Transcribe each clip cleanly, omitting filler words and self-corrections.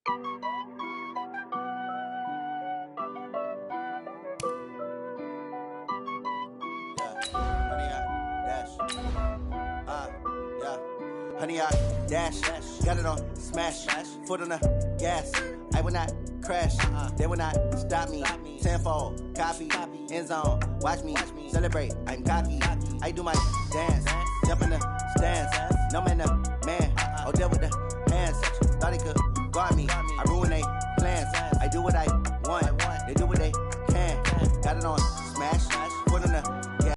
Honey, I dash, got it on smash, foot on the gas. I will not crash, they will not stop me. Tenfold, copy, end zone, watch me celebrate. I'm cocky, I do my dance, jump in the stands. No man, the man, deal with the hands. Thought he could guard me, I ruin they plans. I do what I want, they do what they can. Got it on smash, foot on the gas.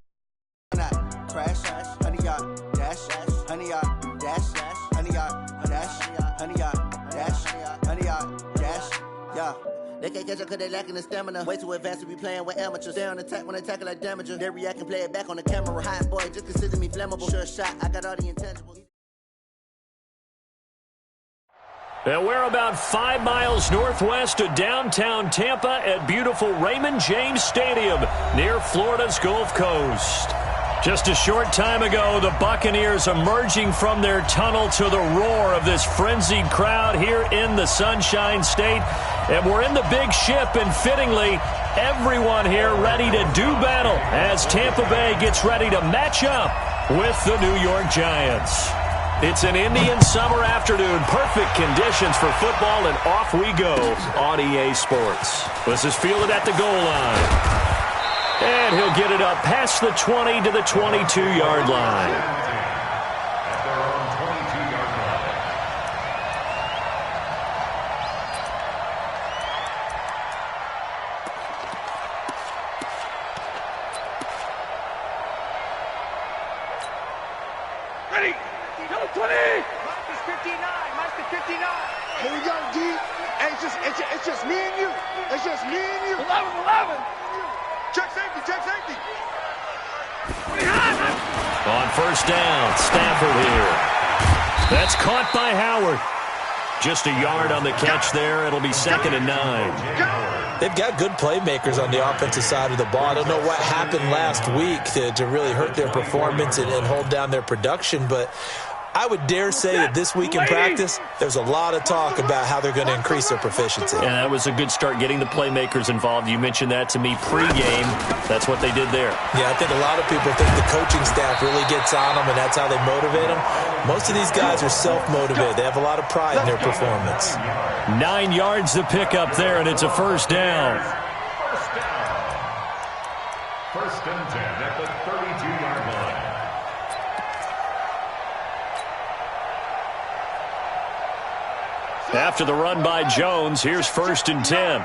Not crash, honey, y'all dash, honey, y'all. Honey, yeah. They can't catch up cause they lacking the stamina. Way too advanced to be playing with amateurs. They on attack when they tackle like damager. They react and play it back on the camera. Hot boy, just consider me flammable. Sure shot, I got all the intangibles. And we're about 5 miles northwest of downtown Tampa at beautiful Raymond James Stadium near Florida's Gulf Coast. Just a short time ago, the Buccaneers emerging from their tunnel to the roar of this frenzied crowd here in the Sunshine State. And we're in the big ship, and fittingly, everyone here ready to do battle as Tampa Bay gets ready to match up with the New York Giants. It's an Indian summer afternoon, perfect conditions for football, and off we go on EA Sports. This is fielded at the goal line. And he'll get it up past the 20 to the 22-yard line. At their own 22-yard line. Ready? Number 20! Mike is 59. Mike is 59. Here we go, D. Hey, it's just me and you. It's just me and you. 11. Check safety. On first down, Stafford here. That's caught by Howard. Just a yard on the catch there. It'll be 2nd and 9. They've got good playmakers on the offensive side of the ball. I don't know what happened last week to really hurt their performance and hold down their production, but I would dare say that this week in practice, there's a lot of talk about how they're going to increase their proficiency. And that was a good start, getting the playmakers involved. You mentioned that to me pregame. That's what they did there. Yeah, I think a lot of people think the coaching staff really gets on them, and that's how they motivate them. Most of these guys are self-motivated. They have a lot of pride in their performance. 9 yards to pick up there, and it's a first down. First and 10 at the 32-yard line. After the run by Jones, here's 1st and 10.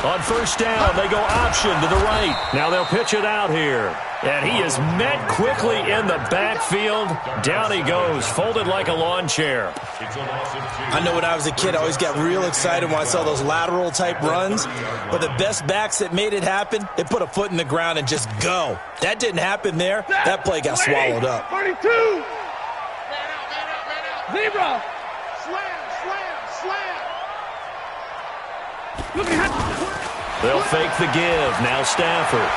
On first down, they go option to the right. Now they'll pitch it out here. And he is met quickly in the backfield. Down he goes, folded like a lawn chair. I know when I was a kid, I always got real excited when I saw those lateral-type runs. But the best backs that made it happen, they put a foot in the ground and just go. That didn't happen there. That play got swallowed up. 32. Zebra. Slam. They'll fake the give. Now Stafford.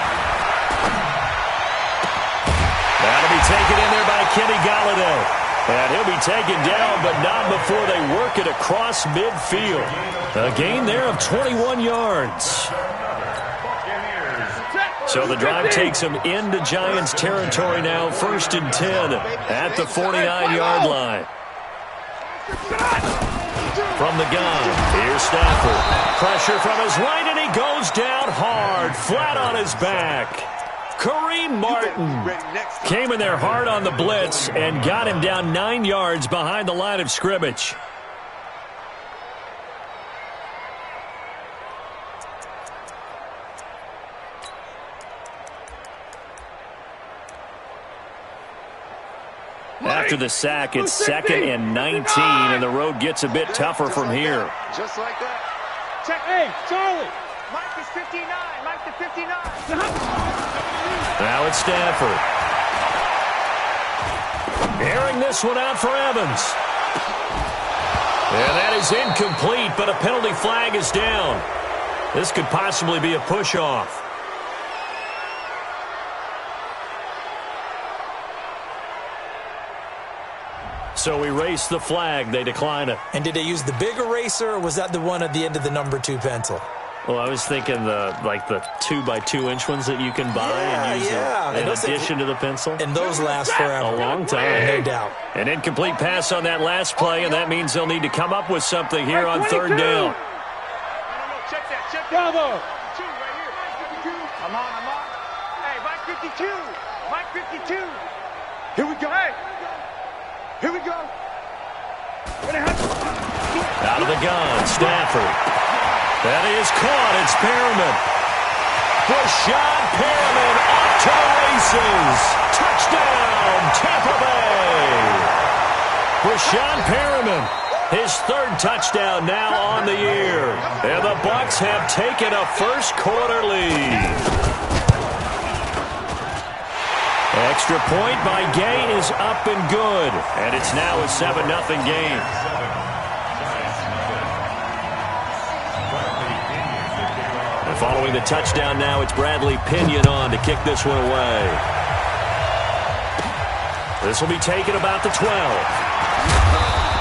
That'll be taken in there by Kenny Golladay. And he'll be taken down, but not before they work it across midfield. A gain there of 21 yards. So the drive takes them into Giants territory now. 1st and 10 at the 49-yard line. From the gun, here's Stafford. Pressure from his right, and he goes down hard, flat on his back. Kareem Martin came in there hard on the blitz and got him down 9 yards behind the line of scrimmage. After the sack, it's 2nd and 19, and the road gets a bit tougher from here. Just like that. Check. Hey, Charlie. Mike is 59. Mike to 59. Now it's Stafford. Airing this one out for Evans. And that is incomplete, but a penalty flag is down. This could possibly be a push-off. so erase the flag. They decline it. And did they use the big eraser, or was that the one at the end of the number 2 pencil? Well, I was thinking the 2x2-inch ones that you can buy and use in addition to the pencil. And those last forever. A long time. No doubt. An incomplete pass on that last play, and that means they'll need to come up with something here on third down. Check that. Bravo. I'm on. Hey, Mike 52. Here we go. Out of the gun, Stafford. That is caught. It's Perriman. Rashad Perriman off to the races. Touchdown, Tampa Bay. Rashad Perriman, his 3rd touchdown now on the year. And the Bucs have taken a first-quarter lead. Extra point by Gay is up and good. And it's now a 7-0 game. And following the touchdown now, it's Bradley Pinion on to kick this one away. This will be taken about the 12.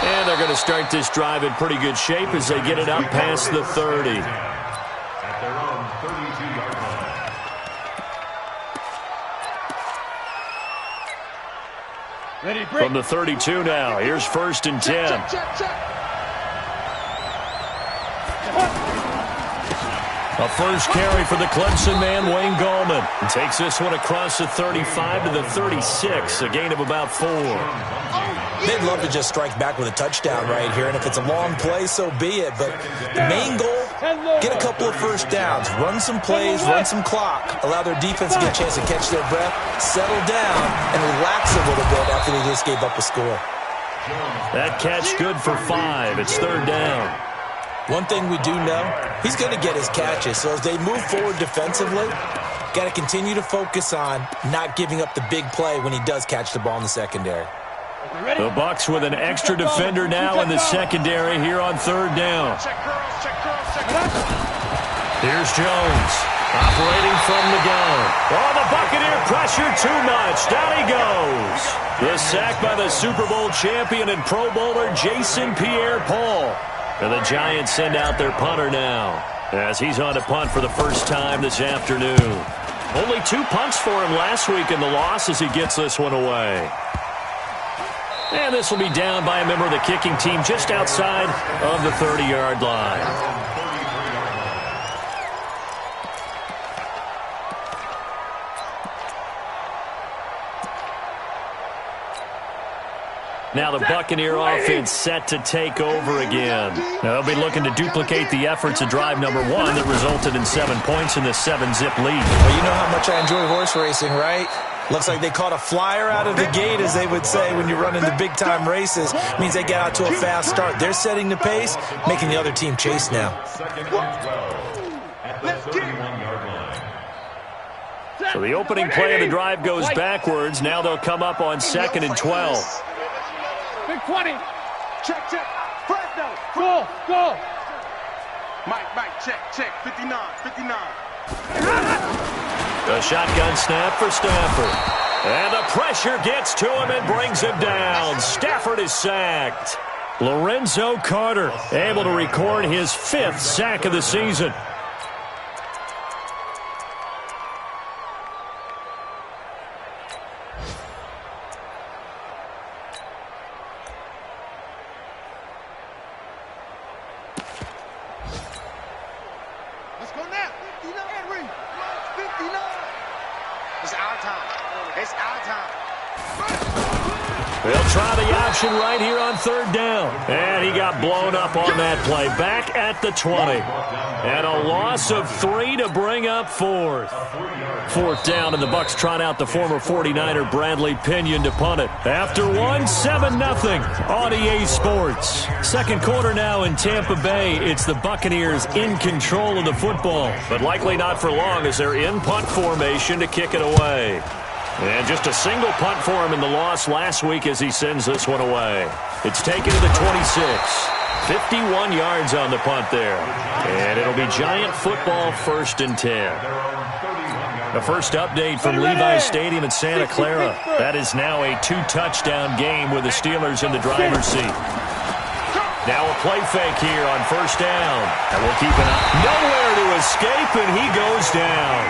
And they're going to start this drive in pretty good shape as they get it up past the 30. At their own 32-yard line. Ready, break. From the 32 now, here's 1st and 10. Check. A first carry for the Clemson man, Wayne Gallman. He takes this one across the 35 to the 36, a gain of about 4. They'd love to just strike back with a touchdown right here, and if it's a long play, so be it. But the main goal, get a couple of first downs, run some plays, run some clock, allow their defense to get a chance to catch their breath, settle down, and relax a little bit after they just gave up a score. That catch good for 5. It's 3rd down. One thing we do know, he's going to get his catches. So as they move forward defensively, got to continue to focus on not giving up the big play when he does catch the ball in the secondary. The Bucs with an extra defender now in the secondary here on 3rd down. Here's Jones operating from the gun. Oh, the Buccaneer pressure too much. Down he goes. The sack by the Super Bowl champion and Pro Bowler Jason Pierre-Paul. And the Giants send out their punter now as he's on to punt for the first time this afternoon. Only 2 punts for him last week in the loss as he gets this one away. And this will be down by a member of the kicking team just outside of the 30-yard line. Now the Buccaneer offense set to take over again. Now they'll be looking to duplicate the efforts of drive number 1 that resulted in 7 points in the 7-zip lead. Well, you know how much I enjoy horse racing, right? Looks like they caught a flyer out of the gate, as they would say when you're running the big-time races. Means they get out to a fast start. They're setting the pace, making the other team chase now. So the opening play of the drive goes backwards. Now they'll come up on 2nd and 12. Big 20. Check. Fresno. Go. Mike, check. 59. A shotgun snap for Stafford. And the pressure gets to him and brings him down. Stafford is sacked. Lorenzo Carter able to record his 5th sack of the season. They'll try the option right here on 3rd down. And he got blown up on that play. Back at the 20. And a loss of 3 to bring up 4th. 4th down, and the Bucs trot out the former 49er Bradley Pinion to punt it. After 7-0 on EA Sports. 2nd quarter now in Tampa Bay. It's the Buccaneers in control of the football. But likely not for long as they're in punt formation to kick it away. And just a single punt for him in the loss last week as he sends this one away. It's taken to the 26. 51 yards on the punt there. And it'll be Giant football 1st and 10. The first update from Levi Stadium in Santa Clara. That is now a 2-touchdown game with the Steelers in the driver's seat. Now a play fake here on first down. And we'll keep an eye. Nowhere to escape, and he goes down.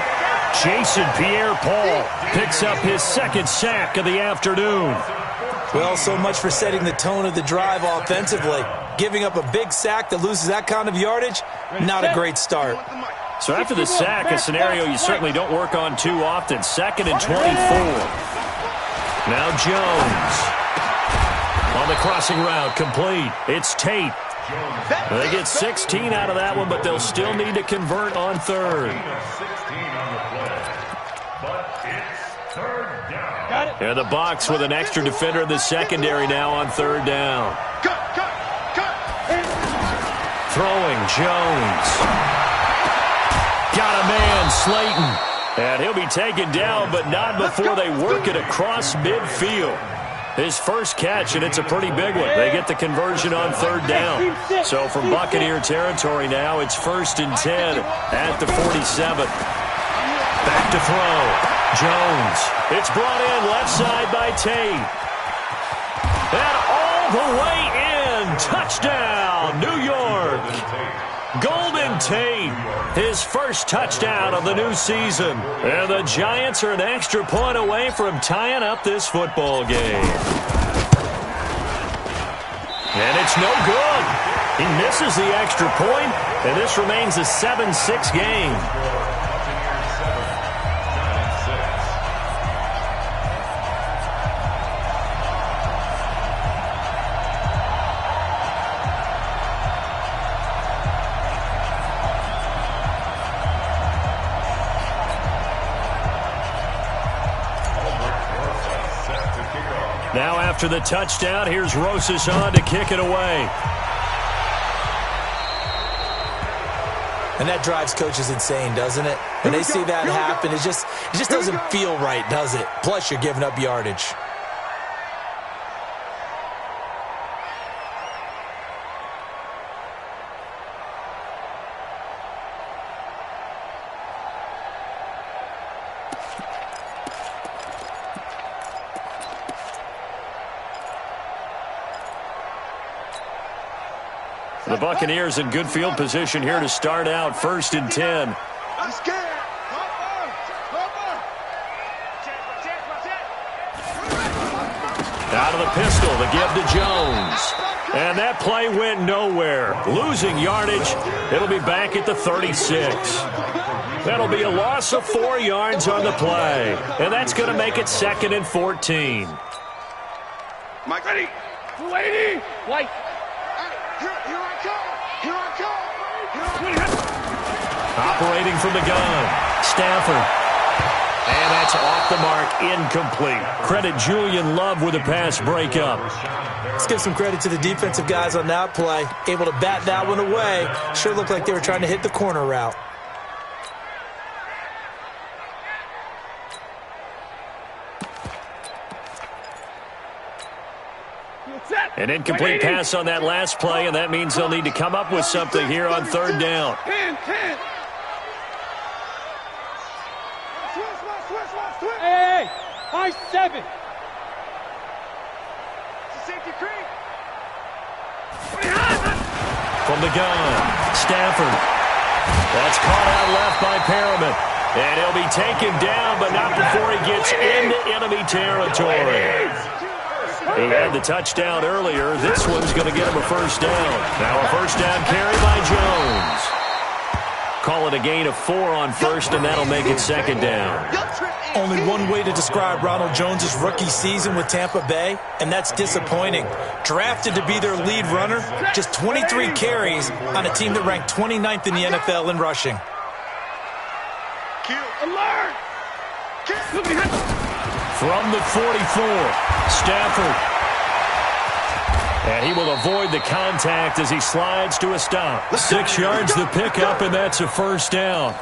Jason Pierre-Paul picks up his second sack of the afternoon. Well, so much for setting the tone of the drive offensively. Giving up a big sack that loses that kind of yardage, not a great start. So after the sack, a scenario you certainly don't work on too often. 2nd and 24. Now Jones. On the crossing route, complete. It's Tate. They get 16 out of that one, but they'll still need to convert on third. And the Bucs with an extra defender in the secondary now on third down. Throwing, Jones. Got a man, Slayton. And he'll be taken down, but not before they work it across midfield. His first catch, and it's a pretty big one. They get the conversion on third down. So from Buccaneer territory now, it's 1st and 10 at the 47. Back to throw. Jones. It's brought in left side by Tate. And all the way in. Touchdown, New York. Golden Tate, his first touchdown of the new season. And the Giants are an extra point away from tying up this football game. And it's no good. He misses the extra point, and this remains a 7-6 game. Now after the touchdown, here's Rosas on to kick it away. And that drives coaches insane, doesn't it? When they see that happen, it just doesn't feel right, does it? Plus, you're giving up yardage. The Buccaneers in good field position here to start out 1st and 10. Out of the pistol, the give to Jones. And that play went nowhere. Losing yardage. It'll be back at the 36. That'll be a loss of 4 yards on the play. And that's going to make it 2nd and 14. Mike, ready? Lady! White! Operating from the gun, Stafford. And that's off the mark, incomplete. Credit Julian Love with a pass breakup. Let's give some credit to the defensive guys on that play. Able to bat that one away. Sure looked like they were trying to hit the corner route. An incomplete pass on that last play, and that means they'll need to come up with something here on third down. Hey, high 7. Safety creek. From the gun, Stafford. That's caught out left by Perriman. And he'll be taken down, but not before he gets into enemy territory. He had the touchdown earlier. This one's going to get him a first down. Now a first down carry by Jones. Call it a gain of 4 on first, and that'll make it 2nd down. Only one way to describe Ronald Jones' rookie season with Tampa Bay, and that's disappointing. Drafted to be their lead runner, just 23 carries on a team that ranked 29th in the NFL in rushing. Alert! From the 44, Stafford. And he will avoid the contact as he slides to a stop. 6 yards the pickup, and that's a first down.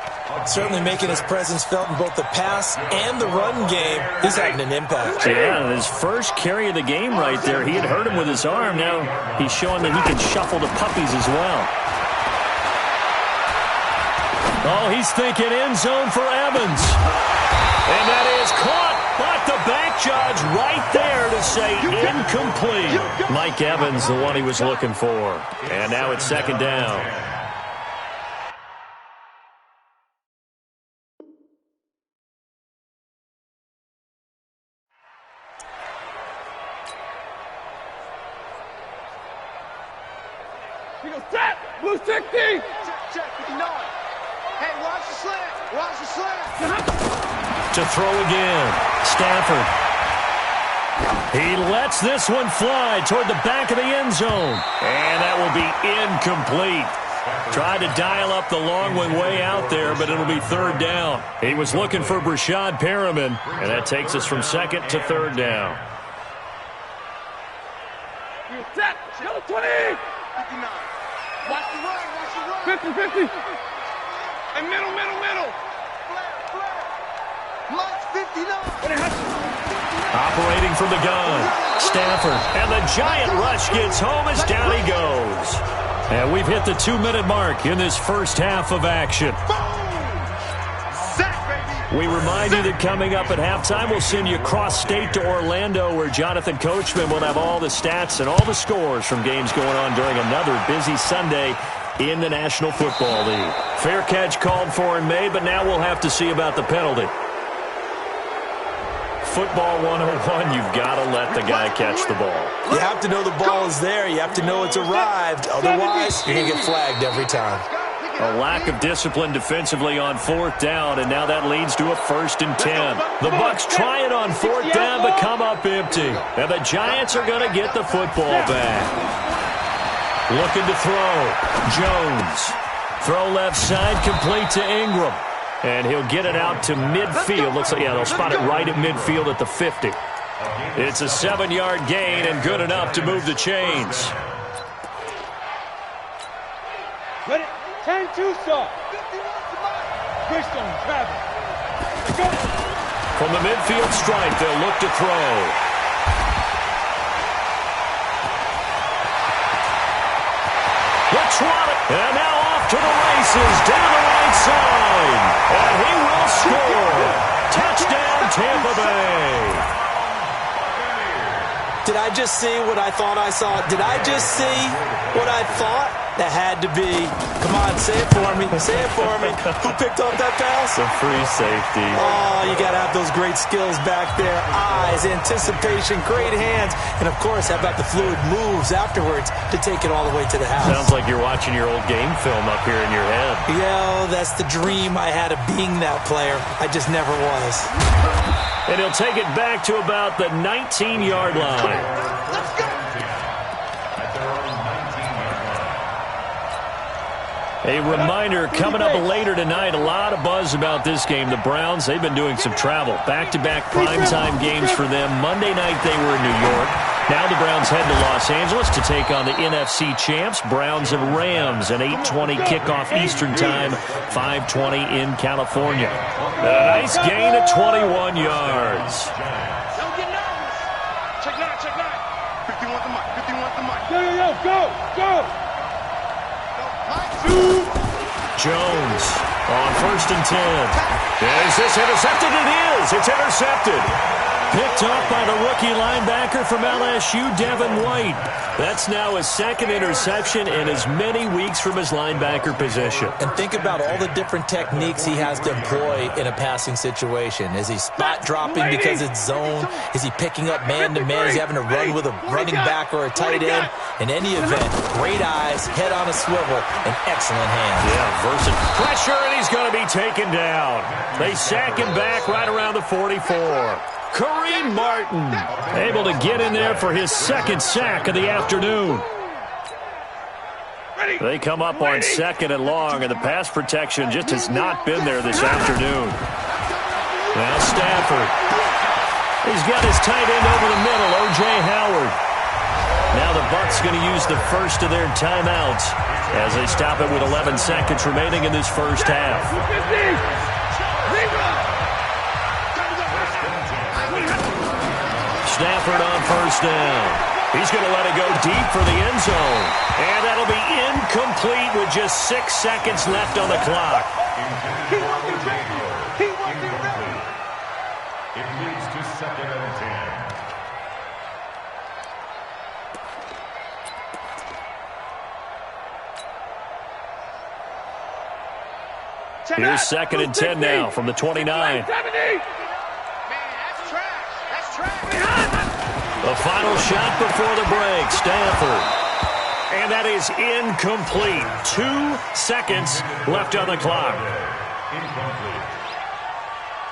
Certainly making his presence felt in both the pass and the run game. He's having an impact. Yeah, his first carry of the game right there. He had hurt him with his arm. Now he's showing that he can shuffle the puppies as well. Oh, he's thinking end zone for Evans. And that is caught, but the back judge right there to say incomplete. Mike Evans, the one he was looking for. And now it's second down. He goes, tap! Blue 60! Check, you know it. Hey, watch the slant. Watch the slant. To throw again. Stafford. He lets this one fly toward the back of the end zone. And that will be incomplete. Tried to dial up the long one way out there, but it'll be third down. He was looking for Brashad Perriman, and that takes us from second to third down. Tap! Yellow 20! 59. Watch the run. 50. And middle. Flare. Mike's 59. Operating from the gun, Stafford, and the giant rush gets home as down he goes. And we've hit the 2-minute mark in this first half of action. We remind you that coming up at halftime, we'll send you cross-state to Orlando, where Jonathan Coachman will have all the stats and all the scores from games going on during another busy Sunday in the National Football League. Fair catch called for and made, but now we'll have to see about the penalty. Football 101, you've got to let the guy catch the ball. You have to know the ball is there. You have to know it's arrived. Otherwise, you're going to get flagged every time. A lack of discipline defensively on fourth down, and now that leads to a 1st and 10. The Bucs try it on fourth down, but come up empty. And the Giants are going to get the football back. Looking to throw. Jones. Throw left side, complete to Ingram. And he'll get it out to midfield. Looks like, yeah, they'll spot it right at midfield at the 50. It's a 7-yard gain and good enough to move the chains. Ready? 10-2 stop. Christian Travis. From the midfield stripe, they'll look to throw. And now off to the races, down the right side. And he will score. Touchdown, Tampa Bay. Did I just see what I thought I saw? Did I just see what I thought? That had to be. Come on, say it for me. Say it for me. Who picked up that pass? The free safety. Oh, you got to have those great skills back there. Eyes, anticipation, great hands. And, of course, how about the fluid moves afterwards to take it all the way to the house? Sounds like you're watching your old game film up here in your head. Yeah, that's the dream I had of being that player. I just never was. And he'll take it back to about the 19-yard line. Let's go. A reminder, coming up later tonight, a lot of buzz about this game. The Browns, they've been doing some travel. Back-to-back primetime games for them. Monday night they were in New York. Now the Browns head to Los Angeles to take on the NFC champs, Browns and Rams. An 8:20 kickoff Eastern time, 5:20 in California. A nice gain at 21 yards. Don't get nervous. Check nine. 51 the mic. Go. Jones on 1st and 10. Is this intercepted? It is. It's intercepted. Picked up by the rookie linebacker from LSU, Devin White. That's now his 2nd interception in as many weeks from his linebacker position. And think about all the different techniques he has to employ in a passing situation. Is he spot dropping because it's zone? Is he picking up man-to-man? Is he having to run with a running back or a tight end? In any event, great eyes, head on a swivel, and excellent hands. Yeah, versus pressure, and he's going to be taken down. They sack him back right around the 44. Kareem Martin able to get in there for his 2nd sack of the afternoon. They come up on 2nd and long, and the pass protection just has not been there this afternoon. Now Stafford. He's got his tight end over the middle, O.J. Howard. Now the Bucs going to use the first of their timeouts as they stop it with 11 seconds remaining in this first half. Stafford on 1st down. He's going to let it go deep for the end zone. And that'll be incomplete with just 6 seconds left on the clock. He wasn't ready. He wasn't ready. It leads to 2nd and 10. Here's 2nd and 10 now from the 29. Man, that's trash. That's trash. The final shot before the break, Stanford. And that is incomplete. 2 seconds left on the clock. Incomplete.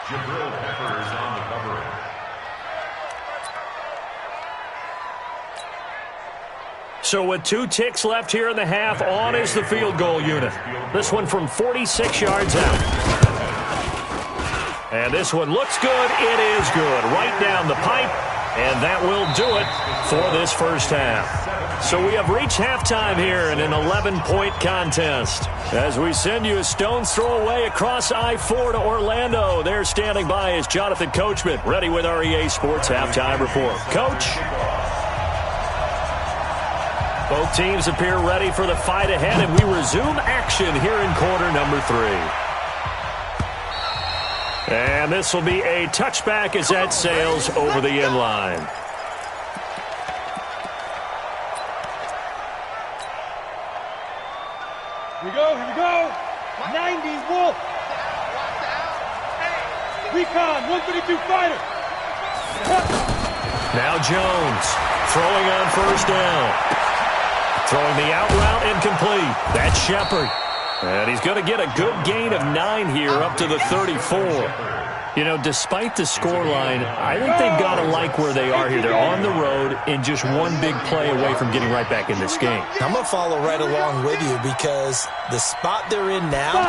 Jabril Peppers on the coverage. So with 2 ticks left here in the half, on is the field goal unit. This one from 46 yards out. And this one looks good. It is good. Right down the pipe. And that will do it for this first half. So we have reached halftime here in an 11-point contest. As we send you a stone's throw away across I-4 to Orlando. There standing by is Jonathan Coachman, ready with our EA Sports Halftime Report. Coach? Both teams appear ready for the fight ahead, and we resume action here in quarter number 3. And this will be a touchback as that sails over the end line. Here we go, here we go. 90 Wolf. Recon, 132 fighter. Now Jones throwing on first down. Throwing the out route incomplete. That's Shepard. And he's going to get a good gain of 9 here up to the 34. You know, despite the scoreline, I think they've got to like where they are here. They're on the road and just one big play away from getting right back in this game. I'm going to follow right along with you because the spot they're in now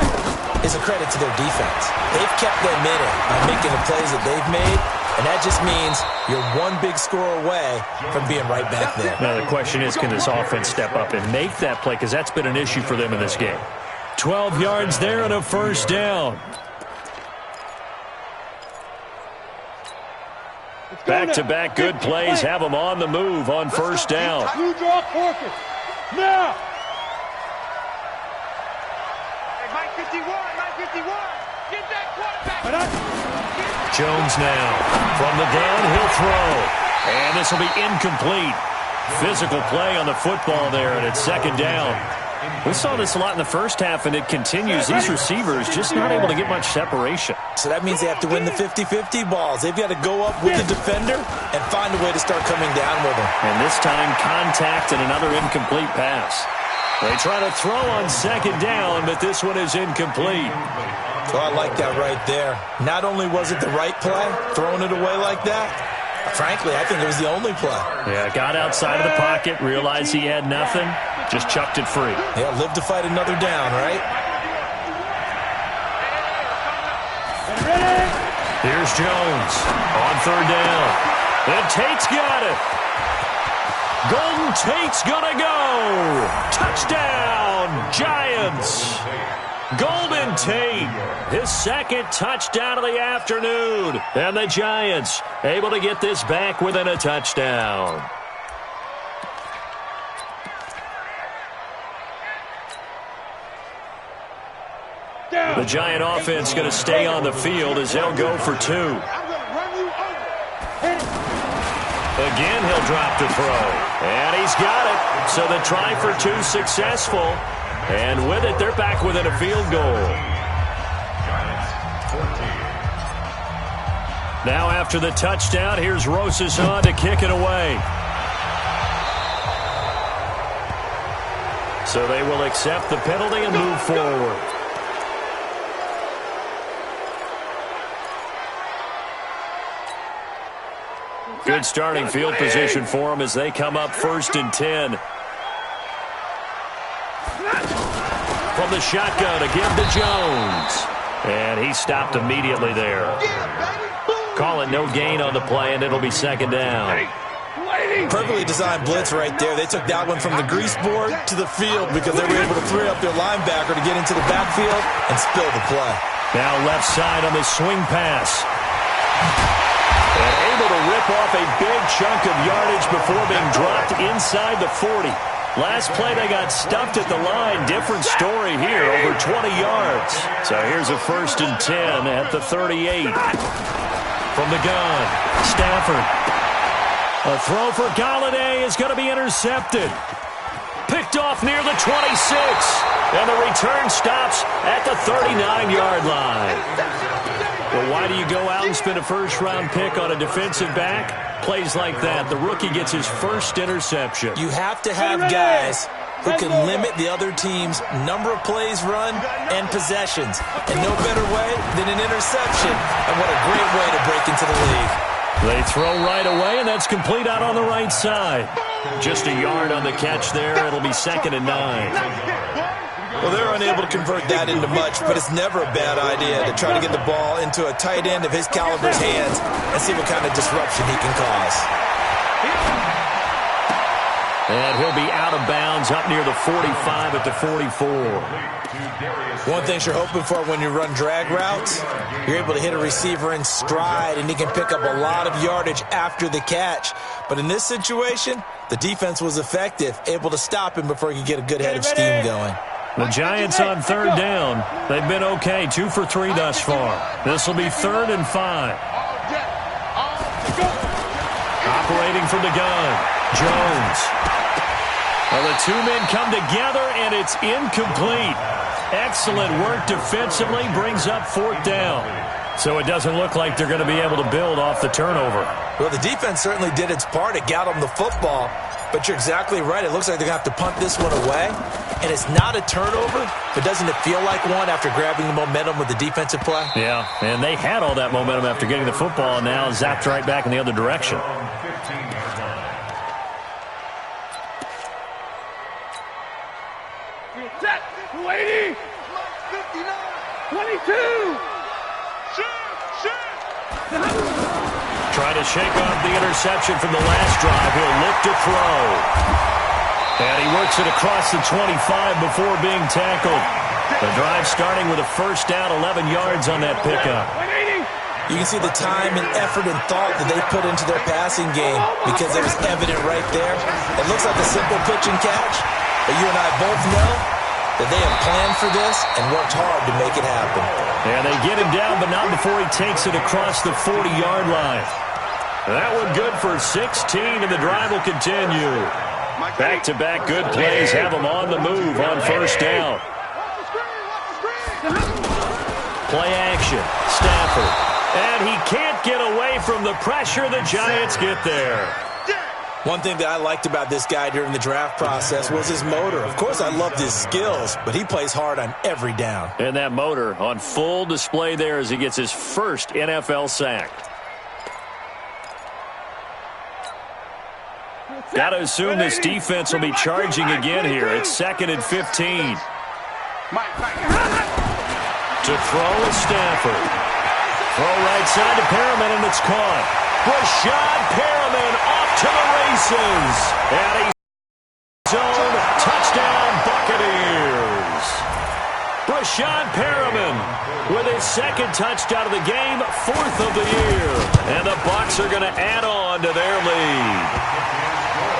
is a credit to their defense. They've kept them in it by making the plays that they've made, and that just means you're one big score away from being right back there. Now the question is, can this offense step up and make that play? Because that's been an issue for them in this game. 12 yards there and a first down. Back-to-back good plays have them on the move on first down. Blue draw focus. Now. Hey, Mike 51, Mike 51. Get that quarterback. Jones now from the downhill throw. And this will be incomplete. Physical play on the football there, and it's 2nd down. We saw this a lot in the first half, and it continues. These receivers just not able to get much separation. So that means they have to win the 50-50 balls. They've got to go up with the defender and find a way to start coming down with him. And this time, contact and another incomplete pass. They try to throw on 2nd down, but this one is incomplete. So I like that right there. Not only was it the right play, throwing it away like that, frankly, I think it was the only play. Yeah, got outside of the pocket, realized he had nothing, just chucked it free. Yeah, live to fight another down, right? Here's Jones on 3rd down. And Tate's got it. Golden Tate's gonna go. Touchdown, Giants. Golden Tate, his 2nd touchdown of the afternoon. And the Giants able to get this back within a touchdown. The Giant offense going to stay on the field as they'll go for 2. Again, he'll drop the throw. And he's got it. So the try for 2 successful. And with it, they're back within a field goal. Now after the touchdown, here's Rosas on to kick it away. So they will accept the penalty and move forward. Good starting field position for them as they come up 1st and 10. From the shotgun again to Jones. And he stopped immediately there. Call it no gain on the play, and it'll be 2nd down. Perfectly designed blitz right there. They took that one from the grease board to the field because they were able to free up their linebacker to get into the backfield and spill the play. Now left side on the swing pass. And able to rip off a big chunk of yardage before being dropped inside the 40. Last play, they got stuffed at the line. Different story here, over 20 yards. So here's a 1st and 10 at the 38. From the gun, Stafford. A throw for Galladay is going to be intercepted. Picked off near the 26. And the return stops at the 39-yard line. Well, why do you go out and spend a first-round pick on a defensive back? Plays like that, the rookie gets his first interception. You have to have guys who can limit the other team's number of plays run and possessions. And no better way than an interception. And what a great way to break into the league. They throw right away, and that's complete out on the right side. Just a yard on the catch there. It'll be 2nd and 9. Well, they're unable to convert that into much, but it's never a bad idea to try to get the ball into a tight end of his caliber's hands and see what kind of disruption he can cause. And he'll be out of bounds up near the 45 at the 44. One thing you're hoping for when you run drag routes, you're able to hit a receiver in stride, and he can pick up a lot of yardage after the catch. But in this situation, the defense was effective, able to stop him before he could get a good head of steam going. The Giants on 3rd down. They've been okay, 2 for 3 thus far. This will be 3rd and 5. Operating from the gun, Jones. Well, the two men come together, and it's incomplete. Excellent work defensively, brings up 4th down. So it doesn't look like they're going to be able to build off the turnover. Well, the defense certainly did its part. It got them the football. But you're exactly right. It looks like they're going to have to punt this one away. And it's not a turnover, but doesn't it feel like one after grabbing the momentum with the defensive play? Yeah, and they had all that momentum after getting the football, and now zapped right back in the other direction. Set, 280, 22. Trying to shake off the interception from the last drive. He'll look to throw. And he works it across the 25 before being tackled. The drive starting with a 1st down, 11 yards on that pickup. You can see the time and effort and thought that they put into their passing game because it was evident right there. It looks like a simple pitch and catch, but you and I both know that they have planned for this and worked hard to make it happen. And they get him down, but not before he takes it across the 40-yard line. That one good for 16, and the drive will continue. Back-to-back good plays have them on the move on 1st down. Play action, Stafford. And he can't get away from the pressure. The Giants get there. One thing that I liked about this guy during the draft process was his motor. Of course, I loved his skills, but he plays hard on every down. And that motor on full display there as he gets his first NFL sack. Got to assume this defense will be charging again here. It's 2nd and 15. To throw is Stafford. Throw right side to Perriman, and it's caught. Rashad Perriman off to the races. And a zone touchdown Buccaneers. Rashad Perriman with his 2nd touchdown of the game, 4th of the year. And the Bucs are going to add on to their lead.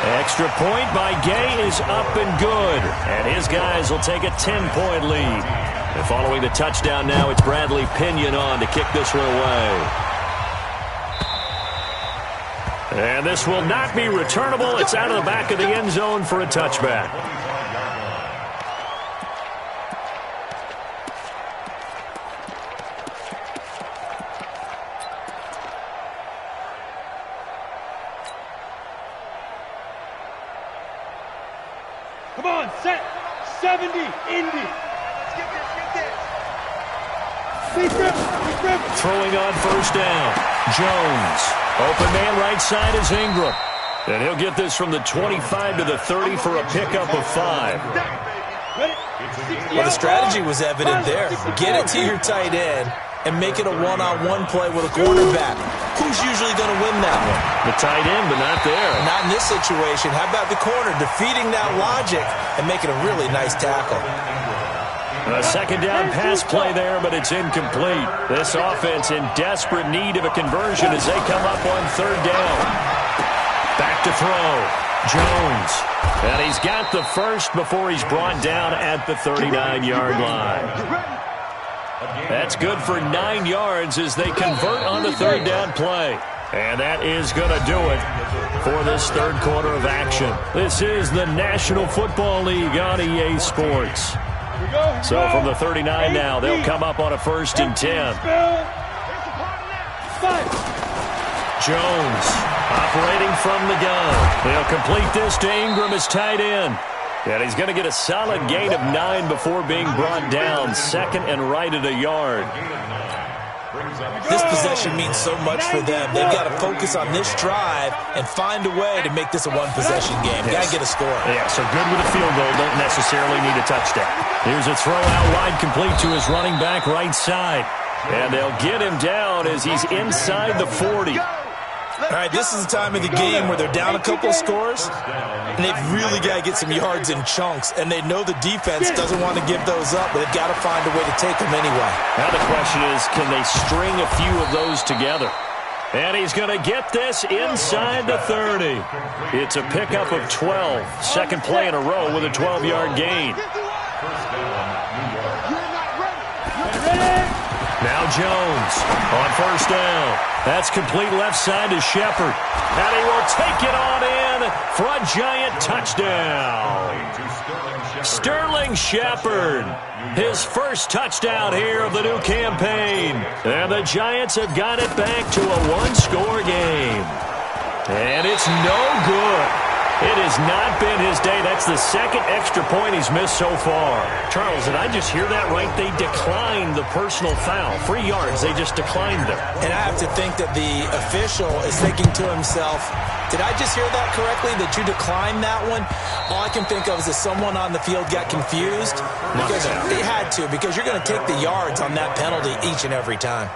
Extra point by Gay is up and good. And his guys will take a 10-point lead. And following the touchdown now, it's Bradley Pinion on to kick this one away. And this will not be returnable. It's out of the back of the end zone for a touchback. Come on, set, 70, Indy. Throwing on 1st down. Jones. Open man right side is Ingram. And he'll get this from the 25 to the 30 for a pickup of 5. Well, the strategy was evident there. Get it to your tight end and make it a one-on-one play with a quarterback. Who's usually going to win that one? The tight end, but not there. Not in this situation. How about the corner defeating that logic and making a really nice tackle? A second down pass play there, but it's incomplete. This offense in desperate need of a conversion as they come up on third down. Back to throw. Jones. And he's got the first before he's brought down at the 39-yard line. That's good for 9 yards as they convert on the third down play. And that is going to do it for this third quarter of action. This is the National Football League on EA Sports. So from the 39 now, they'll come up on a 1st and 10. Jones operating from the gun. He'll complete this to Ingram as tight end. And he's going to get a solid gain of 9 before being brought down. Second and right at a yard. This possession means so much for them. They've got to focus on this drive and find a way to make this a one-possession game. Got to get a score. Yeah, so good with a field goal. Don't necessarily need a touchdown. Here's a throw out wide, complete to his running back right side. And they'll get him down as he's inside the 40. All right, this is the time of the game where they're down a couple of scores, and they've really got to get some yards in chunks, and they know the defense doesn't want to give those up, but they've got to find a way to take them anyway. Now the question is, can they string a few of those together? And he's going to get this inside the 30. It's a pickup of 12. Second play in a row with a 12-yard gain. Now Jones on first down. That's complete left side to Shepard. And he will take it on in for a giant touchdown. Sterling Shepard, his first touchdown here of the new campaign. And the Giants have got it back to a one-score game. And it's no good. It has not been his day. That's the second extra point he's missed so far. Charles, did I just hear that right? They declined the personal foul. 3 yards, they just declined them. And I have to think that the official is thinking to himself, did I just hear that correctly, that you declined that one? All I can think of is that someone on the field got confused. Because they had to, because you're going to take the yards on that penalty each and every time.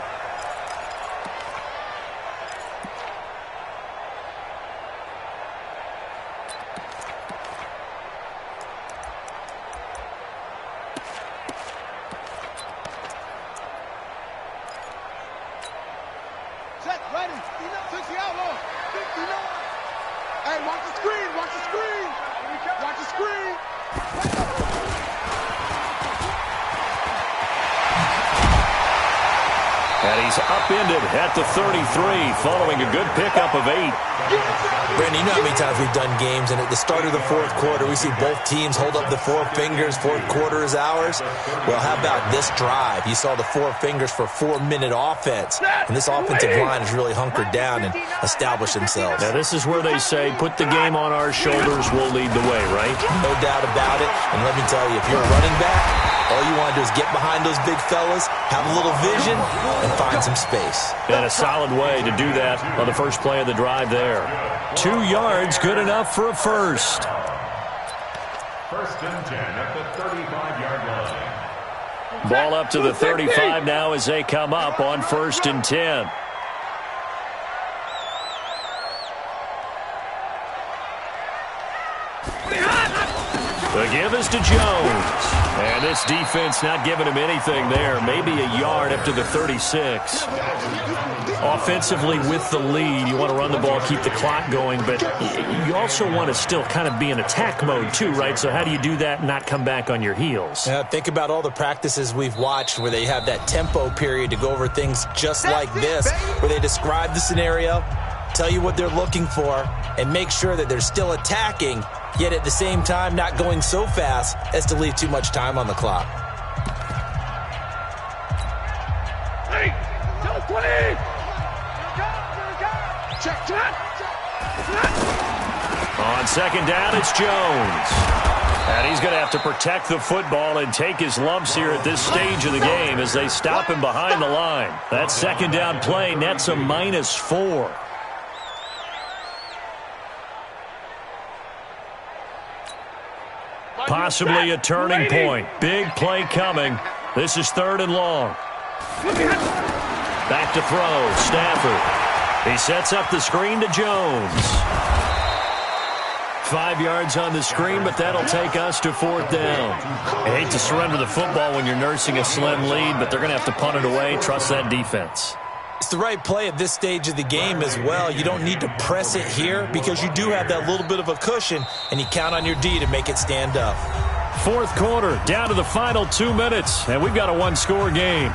And he's upended at the 33 following a good pickup of 8. Brandon, you know how many times we've done games, and at the start of the fourth quarter, we see both teams hold up the 4 fingers, fourth quarter is ours. Well, how about this drive? You saw the 4 fingers for 4-minute offense, and this offensive line has really hunkered down and established themselves. Now, this is where they say, put the game on our shoulders, we'll lead the way, right? No doubt about it, and let me tell you, if you're a running back, all you want to do is get behind those big fellas, have a little vision, and find some space. And a solid way to do that on the first play of the drive there. 2 yards, good enough for a first. 1st and 10 at the 35-yard line. Ball up to the 35 now as they come up on 1st and 10. The give is to Jones. And this defense not giving him anything there. Maybe a yard up to the 36. Offensively with the lead, you want to run the ball, keep the clock going, but you also want to still kind of be in attack mode too, right? So how do you do that and not come back on your heels? Think about all the practices we've watched where they have that tempo period to go over things just like this, where they describe the scenario, tell you what they're looking for, and make sure that they're still attacking, yet at the same time not going so fast as to leave too much time on the clock. On second down, it's Jones. And he's going to have to protect the football and take his lumps here at this stage of the game as they stop him behind the line. That second down play nets a -4. Possibly a turning point. Big play coming. This is 3rd and long. Back to throw. Stafford. He sets up the screen to Jones. 5 yards on the screen, but that'll take us to 4th down. I hate to surrender the football when you're nursing a slim lead, but they're going to have to punt it away. Trust that defense. It's the right play at this stage of the game as well. You don't need to press it here because you do have that little bit of a cushion, and you count on your D to make it stand up. 4th quarter, down to the final 2 minutes, and we've got a one-score game.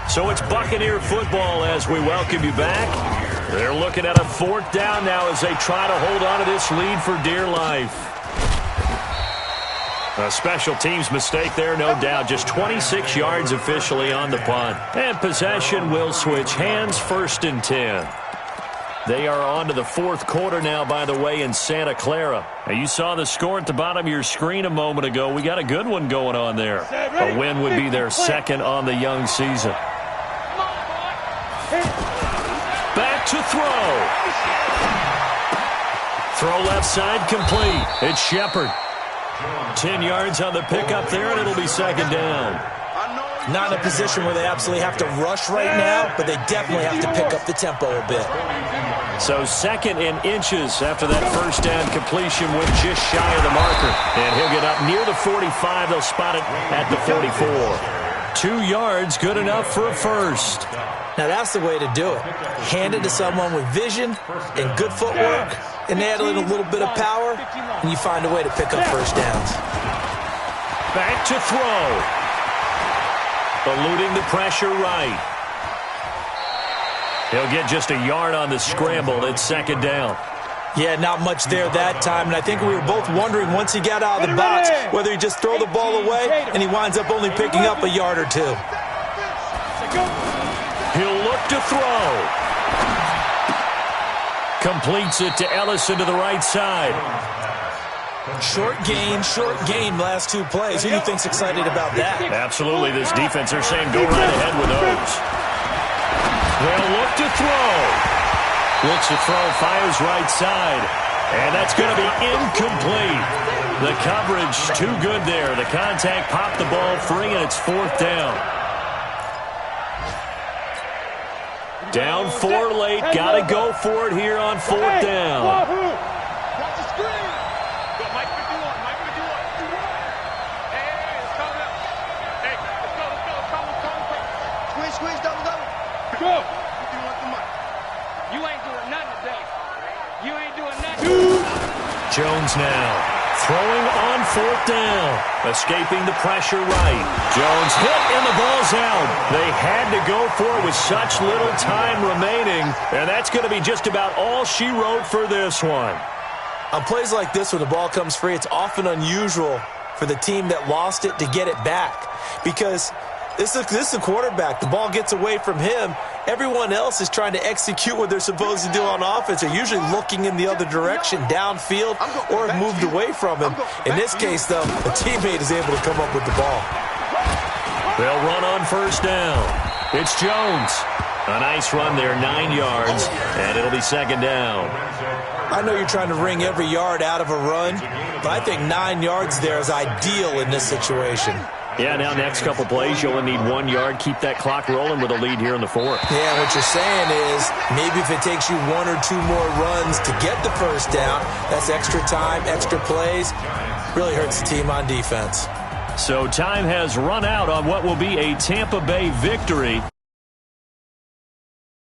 So it's Buccaneer football as we welcome you back. They're looking at a 4th down now as they try to hold on to this lead for dear life. A special teams mistake there, no doubt. Just 26 yards officially on the punt. And possession will switch hands, 1st and 10. They are on to the 4th quarter now, by the way, in Santa Clara. Now, you saw the score at the bottom of your screen a moment ago. We got a good one going on there. A win would be their 2nd on the young season. Back to throw. Throw left side complete. It's Shepard. 10 yards on the pickup there, and it'll be 2nd down. Not in a position where they absolutely have to rush right now, but they definitely have to pick up the tempo a bit. So 2nd and inches after that 1st down completion went just shy of the marker. And he'll get up near the 45. They'll spot it at the 44. 2 yards, good enough for a 1st. Now that's the way to do it. Hand it to someone with vision and good footwork, and add in a little bit of power, and you find a way to pick up 1st downs. Back to throw. Eluding the pressure right. He'll get just a yard on the scramble. It's 2nd down. Yeah, not much there that time, and I think we were both wondering once he got out of the box whether he'd just throw the ball away, and he winds up only picking up a yard or 2. He'll look to throw. Completes it to Ellison to the right side. Short gain, last 2 plays. Who do you think's excited about that? Absolutely. This defense, they're saying go right ahead with those. They'll look to throw. Looks to throw, fires right side. And that's going to be incomplete. The coverage too good there. The contact popped the ball free, and it's 4th down. Down 4 late. Got to go for it here on 4th down. Jones now throwing on 4th down. Escaping the pressure right. Jones hit and the ball's out. They had to go for it with such little time remaining. And that's going to be just about all she wrote for this one. On plays like this where the ball comes free, it's often unusual for the team that lost it to get it back. Because this is a quarterback. The ball gets away from him. Everyone else is trying to execute what they're supposed to do on offense. They're usually looking in the other direction, downfield, or have moved away from him. In this case, though, a teammate is able to come up with the ball. They'll run on 1st down. It's Jones. A nice run there, 9 yards, and it'll be 2nd down. I know you're trying to wring every yard out of a run, but I think 9 yards there is ideal in this situation. Yeah, now next couple plays, you only need 1 yard. Keep that clock rolling with a lead here in the 4th. Yeah, what you're saying is maybe if it takes you 1 or 2 more runs to get the 1st down, that's extra time, extra plays. Really hurts the team on defense. So time has run out on what will be a Tampa Bay victory.